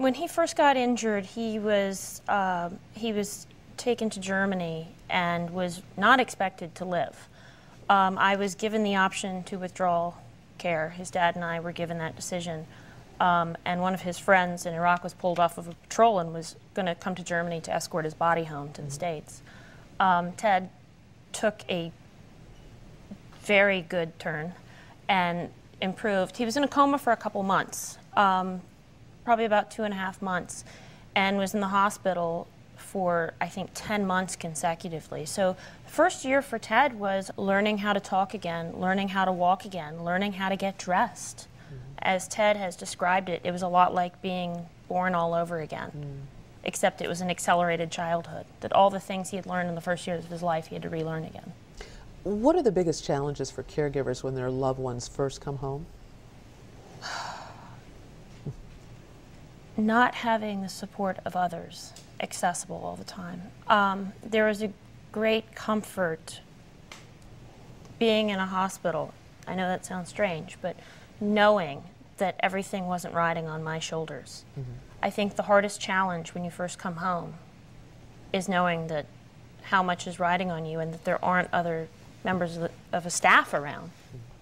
When he first got injured, he was taken to Germany and was not expected to live. I was given the option to withdraw care. His dad and I were given that decision. And one of his friends in Iraq was pulled off of a patrol and was going to come to Germany to escort his body home to the States. Ted took a very good turn and improved. He was in a coma for a couple months, probably about 2.5 months, and was in the hospital for, I think, 10 months consecutively. So the first year for Ted was learning how to talk again, learning how to walk again, learning how to get dressed. As Ted has described it, it was a lot like being born all over again, except it was an accelerated childhood, that all the things he had learned in the first years of his life he had to relearn again. What are the biggest challenges for caregivers when their loved ones first come home? Not having the support of others accessible all the time. There was a great comfort being in a hospital. I know that sounds strange, but knowing that everything wasn't riding on my shoulders. I think the hardest challenge when you first come home is knowing that how much is riding on you and that there aren't other members of a staff around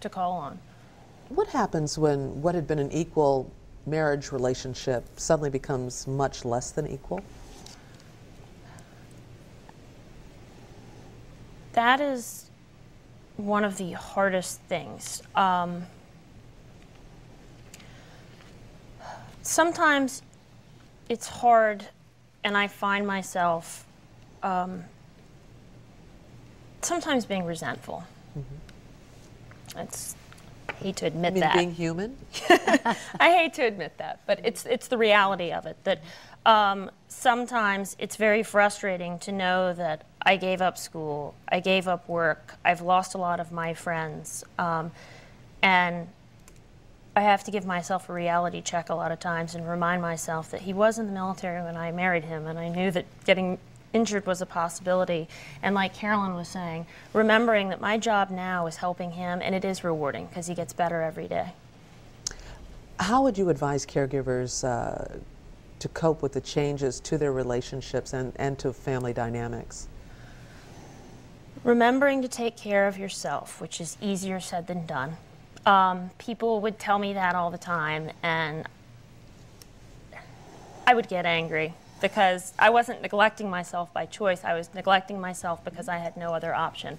to call on. What happens when what had been an equal marriage relationship suddenly becomes much less than equal? That is one of the hardest things. Sometimes it's hard, and I find myself sometimes being resentful. I hate to admit that. Being human? I hate to admit that, but it's the reality of it. That sometimes it's very frustrating to know that I gave up school, I gave up work, I've lost a lot of my friends, and I have to give myself a reality check a lot of times and remind myself that he was in the military when I married him, and I knew that getting injured was a possibility. And like Carolyn was saying, remembering that my job now is helping him, and it is rewarding because he gets better every day. How would you advise caregivers to cope with the changes to their relationships and to family dynamics? Remembering to take care of yourself, which is easier said than done. People would tell me that all the time, and I would get angry because I wasn't neglecting myself by choice. I was neglecting myself because I had no other option.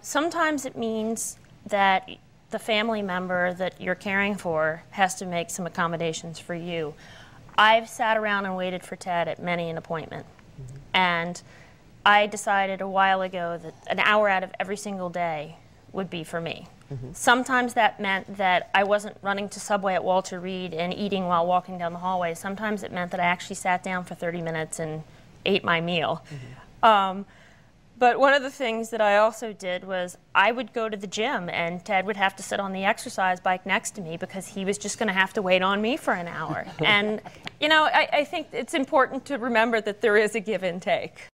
Sometimes it means that the family member that you're caring for has to make some accommodations for you. I've sat around and waited for Ted at many an appointment, and I decided a while ago that an hour out of every single day would be for me. Sometimes that meant that I wasn't running to Subway at Walter Reed and eating while walking down the hallway. Sometimes it meant that I actually sat down for 30 minutes and ate my meal. But one of the things that I also did was I would go to the gym and Ted would have to sit on the exercise bike next to me because he was just going to have to wait on me for an hour. And, you know, I think it's important to remember that there is a give and take.